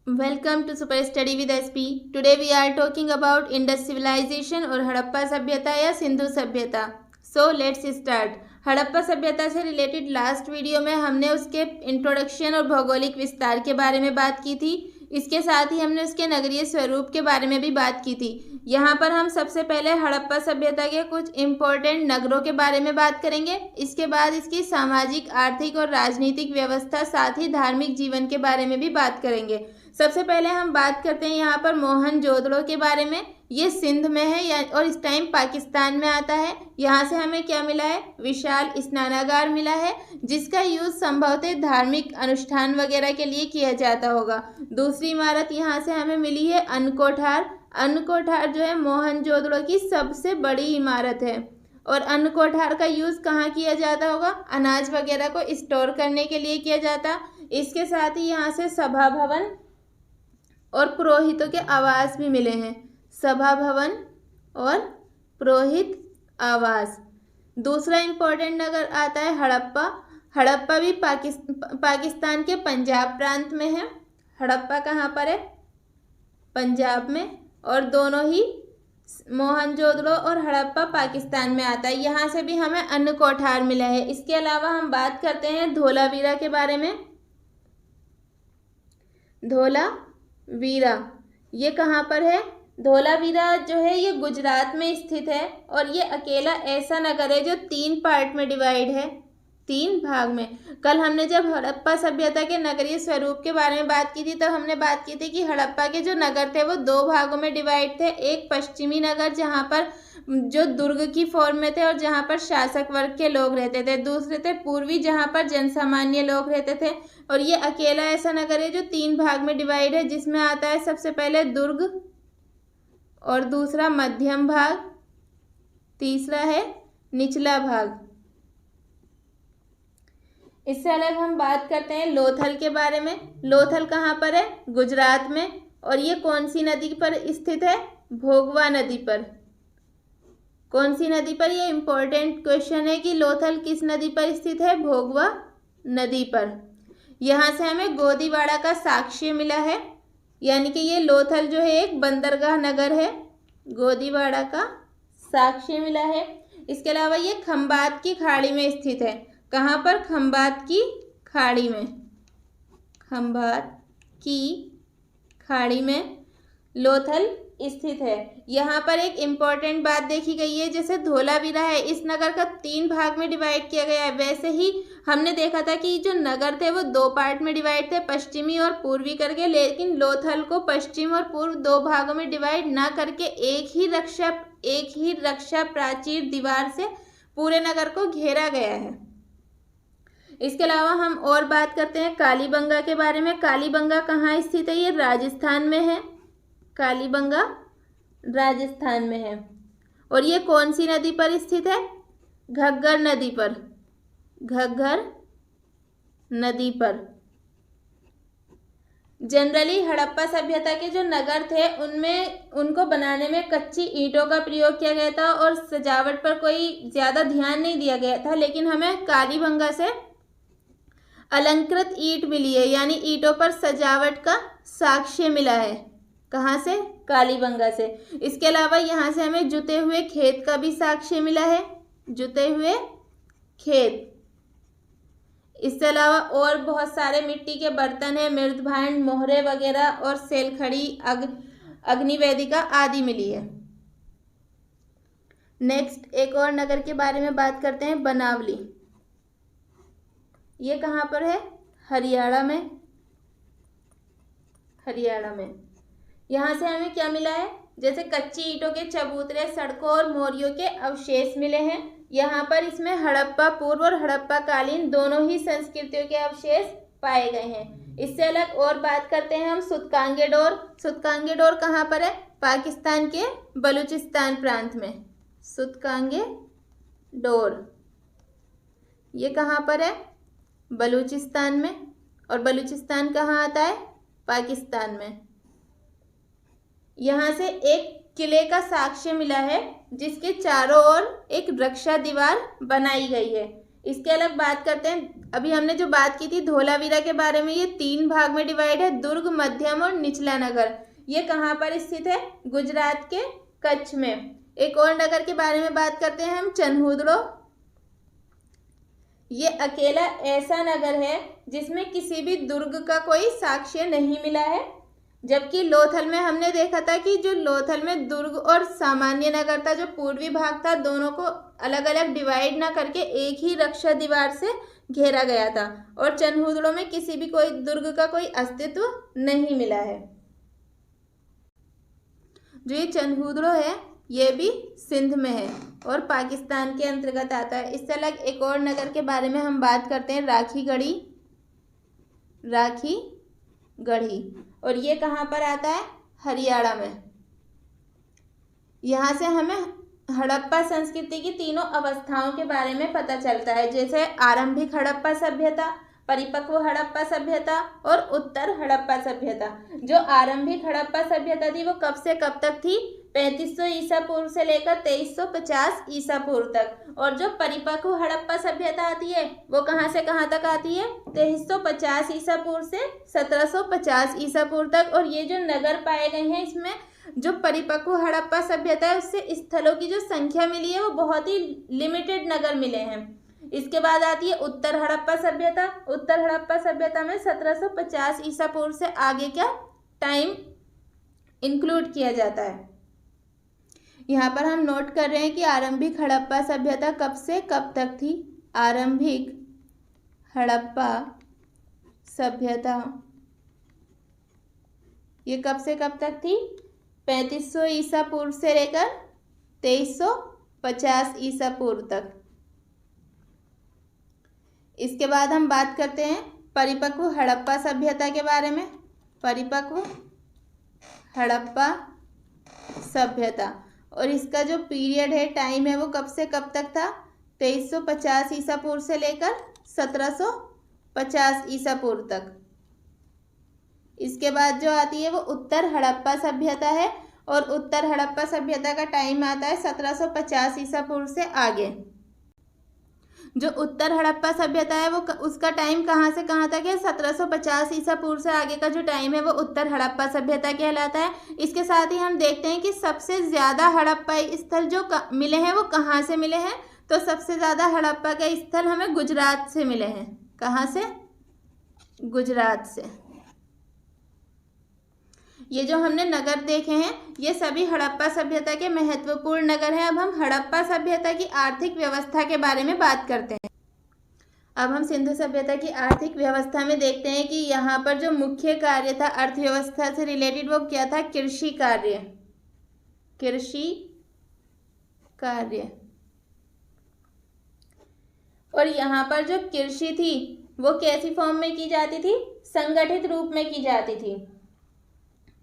Welcome to super study with SP. Today we are talking about Indus civilization और हड़प्पा सभ्यता या सिंधु सभ्यता। So let's start. हड़प्पा सभ्यता से रिलेटेड लास्ट वीडियो में हमने उसके इंट्रोडक्शन और भौगोलिक विस्तार के बारे में बात की थी। इसके साथ ही हमने उसके नगरीय स्वरूप के बारे में भी बात की थी। यहाँ पर हम सबसे पहले हड़प्पा सभ्यता के कुछ इम्पोर्टेंट नगरों के बारे में बात करेंगे। इसके बाद इसकी सामाजिक, आर्थिक और राजनीतिक व्यवस्था, साथ ही धार्मिक जीवन के बारे में भी बात करेंगे। सबसे पहले हम बात करते हैं यहाँ पर मोहनजोदड़ो के बारे में। ये सिंध में है और इस टाइम पाकिस्तान में आता है। यहाँ से हमें क्या मिला है? विशाल स्नानागार मिला है, जिसका यूज संभवतः धार्मिक अनुष्ठान वगैरह के लिए किया जाता होगा। दूसरी इमारत यहाँ से हमें मिली है अन्नकोठार। अन्नकोठार जो है मोहनजोदड़ो की सबसे बड़ी इमारत है। और अन्नकोठार का यूज कहाँ किया जाता होगा? अनाज वगैरह को स्टोर करने के लिए किया जाता। इसके साथ ही यहाँ से सभा भवन और पुरोहितों के आवास भी मिले हैं। सभा भवन और पुरोहित आवास। दूसरा इंपॉर्टेंट नगर आता है हड़प्पा। हड़प्पा भी पाकिस्तान के पंजाब प्रांत में है। हड़प्पा कहाँ पर है? पंजाब में। और दोनों ही मोहनजोदड़ो और हड़प्पा पाकिस्तान में आता है। यहाँ से भी हमें अन्नकोठार मिला है। इसके अलावा हम बात करते हैं धोलावीरा के बारे में। धोलावीरा ये कहाँ पर है? धोलावीरा जो है ये गुजरात में स्थित है और ये अकेला ऐसा नगर है जो 3 पार्ट में डिवाइड है, 3 भाग में। कल हमने जब हड़प्पा सभ्यता के नगरीय स्वरूप के बारे में बात की थी, तब हमने बात की थी कि हड़प्पा के जो नगर थे वो 2 भागों में डिवाइड थे। एक पश्चिमी नगर जहाँ पर जो दुर्ग की फॉर्म में थे और जहाँ पर शासक वर्ग के लोग रहते थे। दूसरे थे पूर्वी, जहाँ पर जनसामान्य लोग रहते थे। और ये अकेला ऐसा नगर है जो 3 भाग में डिवाइड है, जिसमें आता है सबसे पहले दुर्ग, और दूसरा मध्यम भाग, तीसरा है निचला भाग। इससे अलग हम बात करते हैं लोथल के बारे में। लोथल कहाँ पर है? गुजरात में। और ये कौन सी नदी पर स्थित है? भोगवा नदी पर। कौन सी नदी पर? ये इंपॉर्टेंट क्वेश्चन है कि लोथल किस नदी पर स्थित है? भोगवा नदी पर। यहाँ से हमें गोदीवाड़ा का साक्ष्य मिला है, यानी कि ये लोथल जो है एक बंदरगाह नगर है। गोदीवाड़ा का साक्ष्य मिला है। इसके अलावा ये खंबात की खाड़ी में स्थित है। कहाँ पर? खंबात की खाड़ी में। खंबात की खाड़ी में लोथल स्थित है। यहाँ पर एक इम्पॉर्टेंट बात देखी गई है, जैसे धोलावीरा है, इस नगर का 3 भाग में डिवाइड किया गया है। वैसे ही हमने देखा था कि जो नगर थे वो 2 पार्ट में डिवाइड थे, पश्चिमी और पूर्वी करके। लेकिन लोथल को पश्चिम और पूर्व 2 भागों में डिवाइड ना करके एक ही रक्षा प्राचीर दीवार से पूरे नगर को घेरा गया है। इसके अलावा हम और बात करते हैं कालीबंगा के बारे में। कालीबंगा कहाँ स्थित है? ये राजस्थान में है। कालीबंगा राजस्थान में है। और ये कौन सी नदी पर स्थित है? घग्गर नदी पर। घग्गर नदी पर। जनरली हड़प्पा सभ्यता के जो नगर थे उनमें उनको बनाने में कच्ची ईंटों का प्रयोग किया गया था और सजावट पर कोई ज़्यादा ध्यान नहीं दिया गया था। लेकिन हमें कालीबंगा से अलंकृत ईंट मिली है, यानी ईंटों पर सजावट का साक्ष्य मिला है। कहाँ से? कालीबंगा से। इसके अलावा यहाँ से हमें जुते हुए खेत का भी साक्ष्य मिला है। जुते हुए खेत। इसके अलावा और बहुत सारे मिट्टी के बर्तन हैं, मृदभांड, मोहरे वगैरह, और सेलखड़ी, अग्निवेदिका आदि मिली है। नेक्स्ट एक और नगर के बारे में बात करते हैं, बनावली। ये कहाँ पर है? हरियाणा में। हरियाणा में। यहाँ से हमें क्या मिला है? जैसे कच्ची ईंटों के चबूतरे, सड़कों और मोरियों के अवशेष मिले हैं। यहाँ पर इसमें हड़प्पा पूर्व और हड़प्पा कालीन दोनों ही संस्कृतियों के अवशेष पाए गए हैं। इससे अलग और बात करते हैं हम सुतकांगेडोर। सुतकांगेडोर कहाँ पर है? पाकिस्तान के बलूचिस्तान प्रांत में। सुतकांगेडोर ये कहाँ पर है? बलूचिस्तान में। और बलूचिस्तान कहाँ आता है? पाकिस्तान में। यहाँ से एक किले का साक्ष्य मिला है, जिसके चारों ओर एक रक्षा दीवार बनाई गई है। इसके अलग बात करते हैं, अभी हमने जो बात की थी धोलावीरा के बारे में, ये 3 भाग में डिवाइड है, दुर्ग, मध्यम और निचला नगर। ये कहाँ पर स्थित है? गुजरात के कच्छ में। एक और नगर के बारे में बात करते हैं हम, चन्हुद्रो। ये अकेला ऐसा नगर है जिसमें किसी भी दुर्ग का कोई साक्ष्य नहीं मिला है, जबकि लोथल में हमने देखा था कि जो लोथल में दुर्ग और सामान्य नगर था, जो पूर्वी भाग था, दोनों को अलग अलग डिवाइड ना करके एक ही रक्षा दीवार से घेरा गया था, और चन्हुद्रो में किसी भी कोई दुर्ग का कोई अस्तित्व नहीं मिला है। जो ये चन्हुद्रो है ये भी सिंध में है और पाकिस्तान के अंतर्गत आता है। इससे अलग एक और नगर के बारे में हम बात करते हैं, राखीगढ़ी। राखीगढ़ी, और ये कहाँ पर आता है? हरियाणा में। यहाँ से हमें हड़प्पा संस्कृति की तीनों अवस्थाओं के बारे में पता चलता है, जैसे आरंभिक हड़प्पा सभ्यता, परिपक्व हड़प्पा सभ्यता और उत्तर हड़प्पा सभ्यता। जो आरंभिक हड़प्पा सभ्यता थी वो कब से कब तक थी? 3500 ईसा पूर्व से लेकर 2350 ईसा पूर्व तक। और जो परिपक्व हड़प्पा सभ्यता आती है वो कहाँ से कहाँ तक आती है? 2350 ईसा पूर्व से 1750 ईसा पूर्व तक। और ये जो नगर पाए गए हैं, इसमें जो परिपक्व हड़प्पा सभ्यता है उससे स्थलों की जो संख्या मिली है वो बहुत ही लिमिटेड नगर मिले हैं। इसके बाद आती है उत्तर हड़प्पा सभ्यता। उत्तर हड़प्पा सभ्यता में 1750 ईसा पूर्व से आगे का टाइम इंक्लूड किया जाता है। यहाँ पर हम नोट कर रहे हैं कि आरंभिक हड़प्पा सभ्यता कब से कब तक थी? आरंभिक हड़प्पा सभ्यता ये कब से कब तक थी? 3500 ईसा पूर्व से लेकर 2350 ईसा पूर्व तक। इसके बाद हम बात करते हैं परिपक्व हड़प्पा सभ्यता के बारे में। परिपक्व हड़प्पा सभ्यता, और इसका जो पीरियड है, टाइम है, वो कब से कब तक था? 2350 ईसा पूर्व से लेकर 1750 ईसा पूर्व तक। इसके बाद जो आती है वो उत्तर हड़प्पा सभ्यता है, और उत्तर हड़प्पा सभ्यता का टाइम आता है 1750 ईसा पूर्व से आगे। जो उत्तर हड़प्पा सभ्यता है वो उसका टाइम कहाँ से कहाँ तक है? 1750 ईसा पूर्व से आगे का जो टाइम है वो उत्तर हड़प्पा सभ्यता कहलाता है। इसके साथ ही हम देखते हैं कि सबसे ज़्यादा हड़प्पाई स्थल जो मिले हैं वो कहाँ से मिले हैं? तो सबसे ज़्यादा हड़प्पा के स्थल हमें गुजरात से मिले हैं। कहाँ से? गुजरात से। ये जो हमने नगर देखे हैं ये सभी हड़प्पा सभ्यता के महत्वपूर्ण नगर हैं। अब हम हड़प्पा सभ्यता की आर्थिक व्यवस्था के बारे में बात करते हैं। अब हम सिंधु सभ्यता की आर्थिक व्यवस्था में देखते हैं कि यहाँ पर जो मुख्य कार्य था अर्थव्यवस्था से रिलेटेड वो क्या था? कृषि कार्य। कृषि कार्य। और यहाँ पर जो कृषि थी वो कैसी फॉर्म में की जाती थी? संगठित रूप में की जाती थी।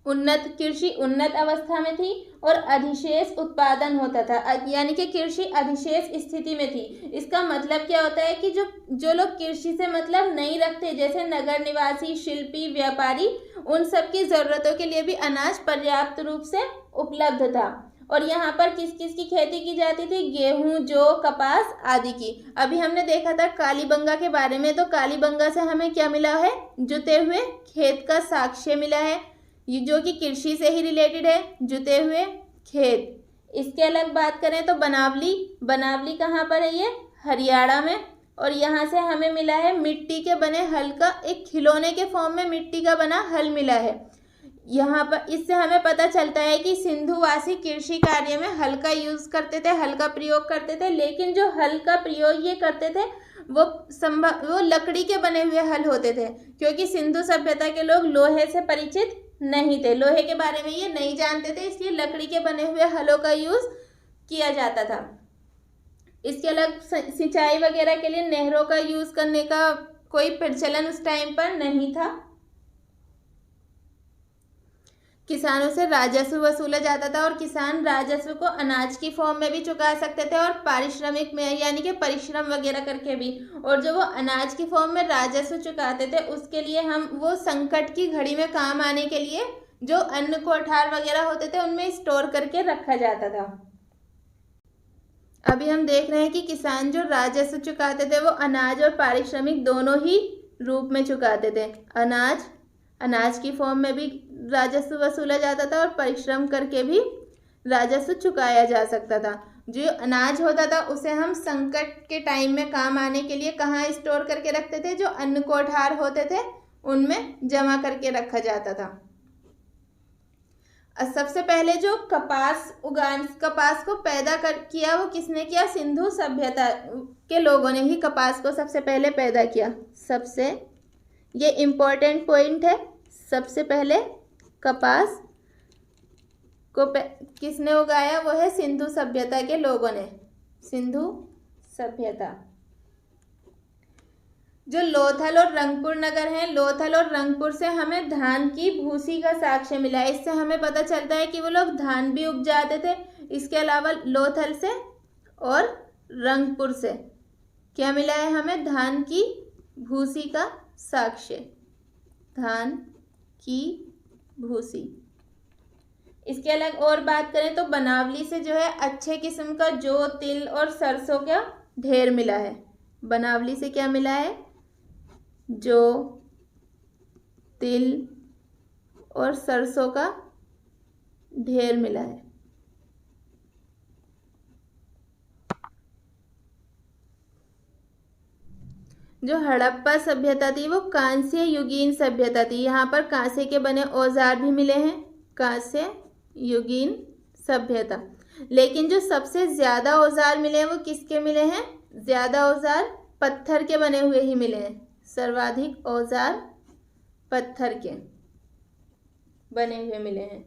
उन्नत कृषि उन्नत अवस्था में थी और अधिशेष उत्पादन होता था, यानी कि कृषि अधिशेष स्थिति में थी। इसका मतलब क्या होता है कि जो लोग कृषि से मतलब नहीं रखते, जैसे नगर निवासी, शिल्पी, व्यापारी, उन सब की ज़रूरतों के लिए भी अनाज पर्याप्त रूप से उपलब्ध था। और यहाँ पर किस किस की खेती की जाती थी? गेहूँ, जौ, कपास आदि की। अभी हमने देखा था कालीबंगा के बारे में, तो कालीबंगा से हमें क्या मिला है? जुते हुए खेत का साक्ष्य मिला है, ये जो कि कृषि से ही रिलेटेड है, जुते हुए खेत। इसके अलग बात करें तो बनावली। बनावली कहाँ पर है? ये हरियाणा में। और यहाँ से हमें मिला है मिट्टी के बने हल का एक खिलौने के फॉर्म में मिट्टी का बना हल मिला है। यहाँ पर इससे हमें पता चलता है कि सिंधुवासी कृषि कार्य में हल का यूज़ करते थे, हल का प्रयोग करते थे। लेकिन जो हल का प्रयोग ये करते थे वो लकड़ी के बने हुए हल होते थे, क्योंकि सिंधु सभ्यता के लोग लोहे से परिचित नहीं थे, लोहे के बारे में ये नहीं जानते थे, इसलिए लकड़ी के बने हुए हलों का यूज़ किया जाता था। इसके अलग सिंचाई वगैरह के लिए नहरों का यूज़ करने का कोई प्रचलन उस टाइम पर नहीं था। किसानों से राजस्व वसूला जाता था और किसान राजस्व को अनाज की फॉर्म में भी चुका सकते थे और पारिश्रमिक में, यानी कि परिश्रम वगैरह करके भी। और जो वो अनाज की फॉर्म में राजस्व चुकाते थे उसके लिए हम वो संकट की घड़ी में काम आने के लिए जो अन्न कोठार वगैरह होते थे उनमें स्टोर करके रखा जाता था। अभी हम देख रहे हैं कि किसान जो राजस्व चुकाते थे वो अनाज और पारिश्रमिक दोनों ही रूप में चुकाते थे। अनाज की फॉर्म में भी राजस्व वसूला जाता था और परिश्रम करके भी राजस्व चुकाया जा सकता था। जो अनाज होता था उसे हम संकट के टाइम में काम आने के लिए कहाँ स्टोर करके रखते थे? जो अन्न कोठार होते थे उनमें जमा करके रखा जाता था। सबसे पहले जो कपास को पैदा किया वो किसने किया? सिंधु सभ्यता के लोगों ने ही कपास को सबसे पहले पैदा किया। ये इम्पोर्टेंट पॉइंट है। सबसे पहले कपास को किसने उगाया? वो है सिंधु सभ्यता के लोगों ने। सिंधु सभ्यता। जो लोथल और रंगपुर नगर हैं, लोथल और रंगपुर से हमें धान की भूसी का साक्ष्य मिला है। इससे हमें पता चलता है कि वो लोग धान भी उपजाते थे। इसके अलावा लोथल से और रंगपुर से क्या मिला है हमें? धान की भूसी का साक्ष्य। धान की भूसी। इसके अलग और बात करें तो बनावली से जो है अच्छे किस्म का जौ, तिल और सरसों का ढेर मिला है। बनावली से क्या मिला है? जौ, तिल और सरसों का ढेर मिला है। जो हड़प्पा सभ्यता थी वो कांस्य युगीन सभ्यता थी। यहाँ पर कांसे के बने औजार भी मिले हैं। कांस्य युगीन सभ्यता। लेकिन जो सबसे ज़्यादा औजार मिले हैं वो किसके मिले हैं? ज़्यादा औजार पत्थर के बने हुए ही मिले हैं। सर्वाधिक औजार पत्थर के बने हुए मिले हैं।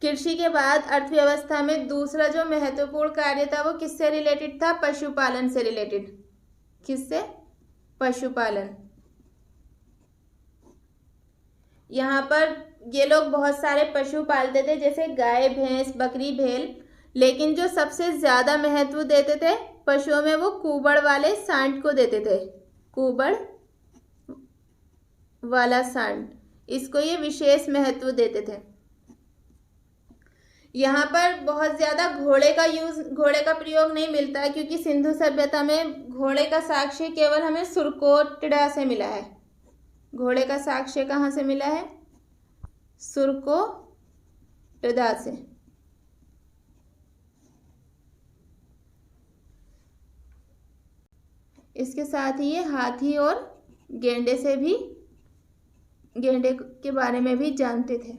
कृषि के बाद अर्थव्यवस्था में दूसरा जो महत्वपूर्ण कार्य था वो किससे रिलेटेड था? पशुपालन से रिलेटेड। किससे? पशुपालन। यहाँ पर ये लोग बहुत सारे पशु पालते थे, जैसे गाय, भैंस, बकरी, भेड़। लेकिन जो सबसे ज़्यादा महत्व देते थे पशुओं में वो कुबड़ वाले सांड को देते थे। कुबड़ वाला सांड, इसको ये विशेष महत्व देते थे। यहाँ पर बहुत ज़्यादा घोड़े का प्रयोग नहीं मिलता है, क्योंकि सिंधु सभ्यता में घोड़े का साक्ष्य केवल हमें सुरकोटड़ा से मिला है। घोड़े का साक्ष्य कहाँ से मिला है? सुरकोटड़ा से। इसके साथ ही ये हाथी और गेंडे के बारे में भी जानते थे।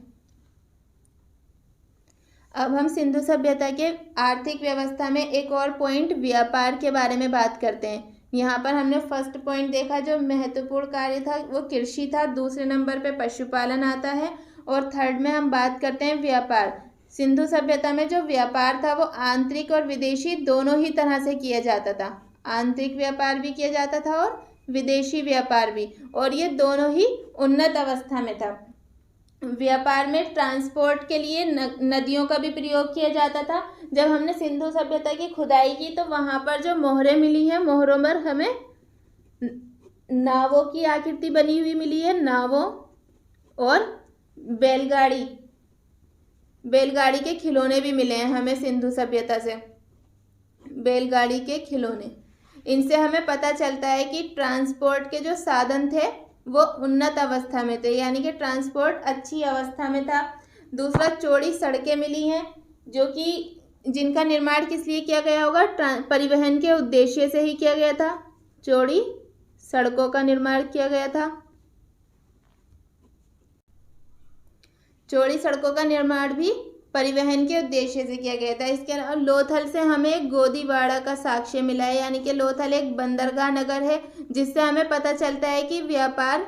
अब हम सिंधु सभ्यता के आर्थिक व्यवस्था में एक और पॉइंट व्यापार के बारे में बात करते हैं। यहाँ पर हमने फर्स्ट पॉइंट देखा, जो महत्वपूर्ण कार्य था वो कृषि था। दूसरे नंबर पे पशुपालन आता है और थर्ड में हम बात करते हैं व्यापार। सिंधु सभ्यता में जो व्यापार था वो आंतरिक और विदेशी दोनों ही तरह से किया जाता था। आंतरिक व्यापार भी किया जाता था और विदेशी व्यापार भी, और ये दोनों ही उन्नत अवस्था में था। व्यापार में ट्रांसपोर्ट के लिए नदियों का भी प्रयोग किया जाता था। जब हमने सिंधु सभ्यता की खुदाई की तो वहाँ पर जो मोहरें मिली हैं, मोहरों पर हमें नावों की आकृति बनी हुई मिली है। नावों और बैलगाड़ी के खिलौने भी मिले हैं हमें सिंधु सभ्यता से। बैलगाड़ी के खिलौने, इनसे हमें पता चलता है कि ट्रांसपोर्ट के जो साधन थे वो उन्नत अवस्था में थे, यानी कि ट्रांसपोर्ट अच्छी अवस्था में था। दूसरा, चौड़ी सड़कें मिली हैं, जो कि जिनका निर्माण किस लिए किया गया होगा? परिवहन के उद्देश्य से ही किया गया था। चौड़ी सड़कों का निर्माण किया गया था। चौड़ी सड़कों का निर्माण भी परिवहन के उद्देश्य से किया गया था। इसके अलावा लोथल से हमें गोदीवाड़ा का साक्ष्य मिला है, यानी कि लोथल एक बंदरगाह नगर है, जिससे हमें पता चलता है कि व्यापार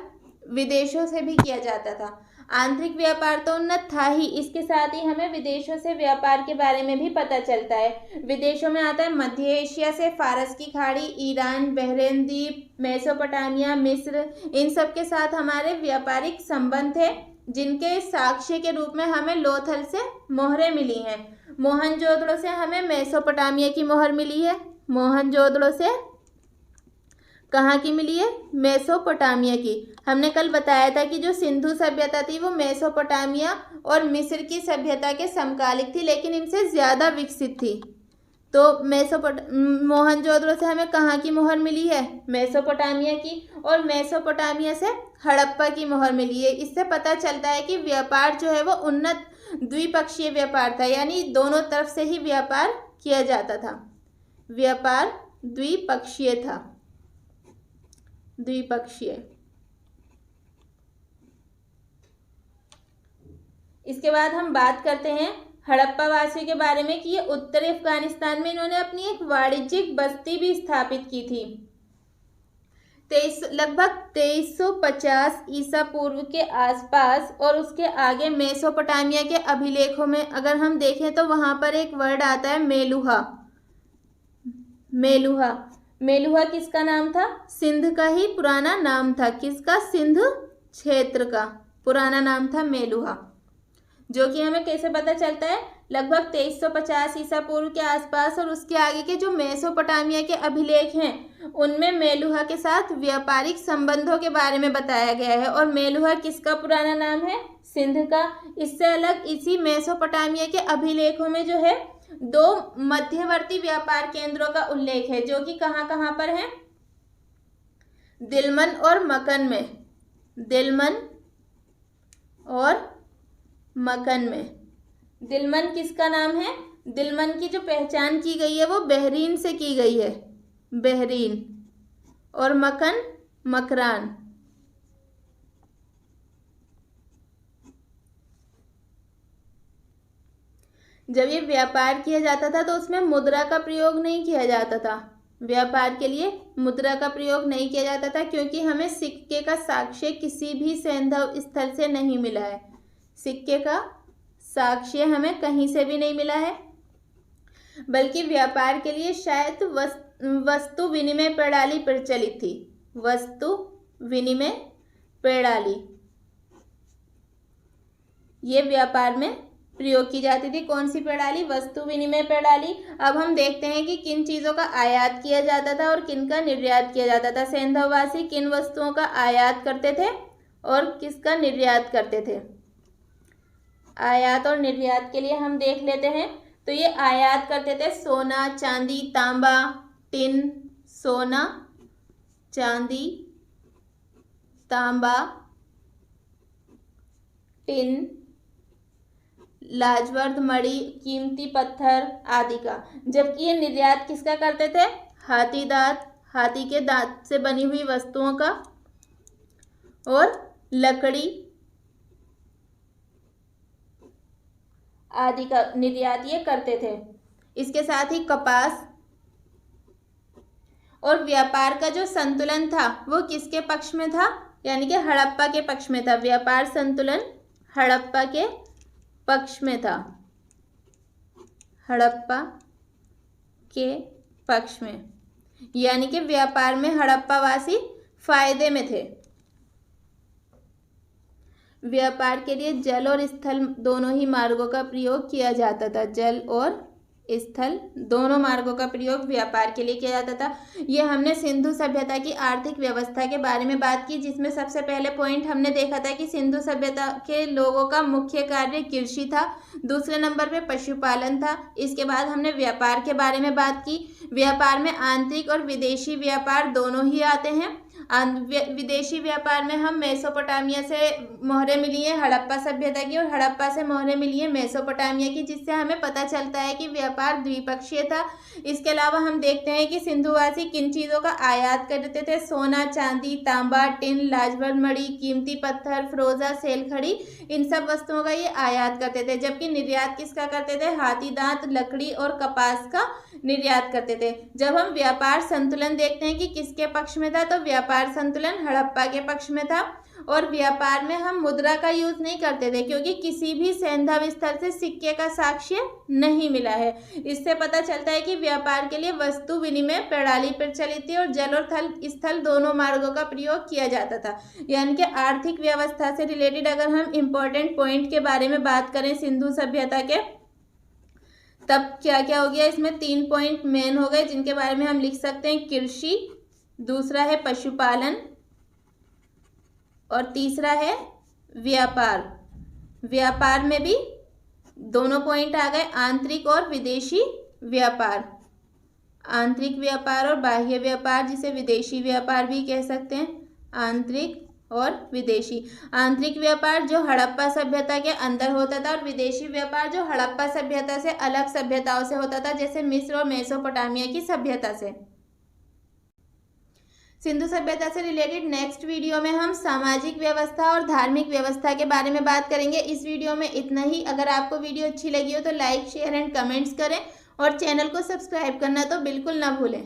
विदेशों से भी किया जाता था। आंतरिक व्यापार तो उन्नत था ही, इसके साथ ही हमें विदेशों से व्यापार के बारे में भी पता चलता है। विदेशों में आता है मध्य एशिया से फारस की खाड़ी, ईरान, बहरीन द्वीप, मेसोपोटामिया, मिस्र, इन सब के साथ हमारे व्यापारिक संबंध थे, जिनके साक्ष्य के रूप में हमें लोथल से मोहरें मिली हैं। मोहनजोदड़ो से हमें मेसोपोटामिया की मोहर मिली है। मोहनजोदड़ो से कहाँ की मिली है? मेसोपोटामिया की। हमने कल बताया था कि जो सिंधु सभ्यता थी वो मेसोपोटामिया और मिस्र की सभ्यता के समकालिक थी, लेकिन इनसे ज़्यादा विकसित थी। तो मोहनजोदड़ो से हमें कहाँ की मोहर मिली है? मेसोपोटामिया की। और मेसोपोटामिया से हड़प्पा की मोहर मिली है। इससे पता चलता है कि व्यापार जो है वो उन्नत द्विपक्षीय व्यापार था, यानी दोनों तरफ से ही व्यापार किया जाता था। व्यापार द्विपक्षीय था, द्विपक्षीय। इसके बाद हम बात करते हैं हड़प्पा वासियों के बारे में कि ये उत्तरी अफगानिस्तान में इन्होंने अपनी एक वाणिज्यिक बस्ती भी स्थापित की थी। लगभग 2350 ईसा पूर्व के आसपास और उसके आगे मेसोपोटामिया के अभिलेखों में अगर हम देखें तो वहां पर एक वर्ड आता है मेलुहा। मेलुहा, मेलुहा किसका नाम था? सिंध का ही पुराना नाम था। किसका? सिंध क्षेत्र का पुराना नाम था मेलुहा, जो कि हमें कैसे पता चलता है? लगभग 2350 ईसा पूर्व के आसपास और उसके आगे के जो मेसोपोटामिया के अभिलेख हैं उनमें मेलुहा के साथ व्यापारिक संबंधों के बारे में बताया गया है। और मेलुहा किसका पुराना नाम है? सिंध का। इससे अलग इसी मेसोपोटामिया के अभिलेखों में जो है 2 मध्यवर्ती व्यापार केंद्रों का उल्लेख है, जो कि कहाँ कहाँ पर है? दिलमन और मकन में। दिलमन और मकन में। दिलमन किसका नाम है? दिलमन की जो पहचान की गई है वो बहरीन से की गई है, बहरीन। और मकन, मकरान। जब ये व्यापार किया जाता था तो उसमें मुद्रा का प्रयोग नहीं किया जाता था। व्यापार के लिए मुद्रा का प्रयोग नहीं किया जाता था, क्योंकि हमें सिक्के का साक्ष्य किसी भी सैंधव स्थल से नहीं मिला है। सिक्के का साक्ष्य हमें कहीं से भी नहीं मिला है, बल्कि व्यापार के लिए शायद वस्तु विनिमय प्रणाली प्रचलित थी। वस्तु विनिमय प्रणाली ये व्यापार में प्रयोग की जाती थी। कौन सी प्रणाली? वस्तु विनिमय प्रणाली। अब हम देखते हैं कि किन चीज़ों का आयात किया जाता था और किन का निर्यात किया जाता था। सैंधववासी किन वस्तुओं का आयात करते थे और किसका निर्यात करते थे? आयात और निर्यात के लिए हम देख लेते हैं। तो ये आयात करते थे सोना, चांदी, तांबा, टिन। सोना, चांदी, तांबा, टिन, लाजवर्द, मणि, कीमती पत्थर आदि का। जबकि ये निर्यात किसका करते थे? हाथी दांत, हाथी के दांत से बनी हुई वस्तुओं का, और लकड़ी आदि का निर्यात ये करते थे। इसके साथ ही कपास। और व्यापार का जो संतुलन था वो किसके पक्ष में था? यानी कि हड़प्पा के पक्ष में था। व्यापार संतुलन हड़प्पा के पक्ष में था। हड़प्पा के पक्ष में, यानी कि व्यापार में हड़प्पावासी फायदे में थे। व्यापार के लिए जल और स्थल दोनों ही मार्गों का प्रयोग किया जाता था। जल और स्थल दोनों मार्गों का प्रयोग व्यापार के लिए किया जाता था। ये हमने सिंधु सभ्यता की आर्थिक व्यवस्था के बारे में बात की, जिसमें सबसे पहले पॉइंट हमने देखा था कि सिंधु सभ्यता के लोगों का मुख्य कार्य कृषि था। दूसरे नंबर पे पशुपालन था। इसके बाद हमने व्यापार के बारे में बात की। व्यापार में आंतरिक और विदेशी व्यापार दोनों ही आते हैं। विदेशी व्यापार में हम मेसोपोटामिया से मोहरें मिली हैं हड़प्पा सभ्यता की, और हड़प्पा से मोहरें मिली हैं मेसोपोटामिया की, जिससे हमें पता चलता है कि व्यापार द्विपक्षीय था। इसके अलावा हम देखते हैं कि सिंधुवासी किन चीज़ों का आयात करते थे? सोना, चांदी, तांबा, टिन, लाजवर्द मणि, कीमती पत्थर, फिरोजा, सेलखड़ी, इन सब वस्तुओं का ये आयात करते थे। जबकि निर्यात किसका करते थे? हाथी दांत, लकड़ी और कपास का निर्यात करते थे। जब हम व्यापार संतुलन देखते हैं कि किसके पक्ष में था, तो व्यापार संतुलन हड़प्पा के पक्ष में था। और व्यापार में हम मुद्रा का यूज नहीं करते थे, क्योंकि किसी भी सैंधव स्थल से सिक्के का साक्ष्य नहीं मिला है। इससे पता चलता है कि व्यापार के लिए वस्तु विनिमय प्रणाली प्रचलित थी और जल और स्थल दोनों मार्गों का प्रयोग किया जाता था। यानी कि आर्थिक व्यवस्था से रिलेटेड अगर हम इम्पोर्टेंट पॉइंट के बारे में बात करें सिंधु सभ्यता के, तब क्या क्या हो गया? इसमें 3 पॉइंट मेन हो गए जिनके बारे में हम लिख सकते हैं। कृषि, दूसरा है पशुपालन, और तीसरा है व्यापार। व्यापार में भी दोनों पॉइंट आ गए, आंतरिक और विदेशी व्यापार। आंतरिक व्यापार और बाह्य व्यापार, जिसे विदेशी व्यापार भी कह सकते हैं। आंतरिक और विदेशी। आंतरिक व्यापार जो हड़प्पा सभ्यता के अंदर होता था और विदेशी व्यापार जो हड़प्पा सभ्यता से अलग सभ्यताओं से होता था, जैसे मिस्र और मेसोपोटामिया की सभ्यता से। सिंधु सभ्यता से रिलेटेड नेक्स्ट वीडियो में हम सामाजिक व्यवस्था और धार्मिक व्यवस्था के बारे में बात करेंगे। इस वीडियो में इतना ही। अगर आपको वीडियो अच्छी लगी हो तो लाइक, शेयर एंड कमेंट्स करें और चैनल को सब्सक्राइब करना तो बिल्कुल ना भूलें।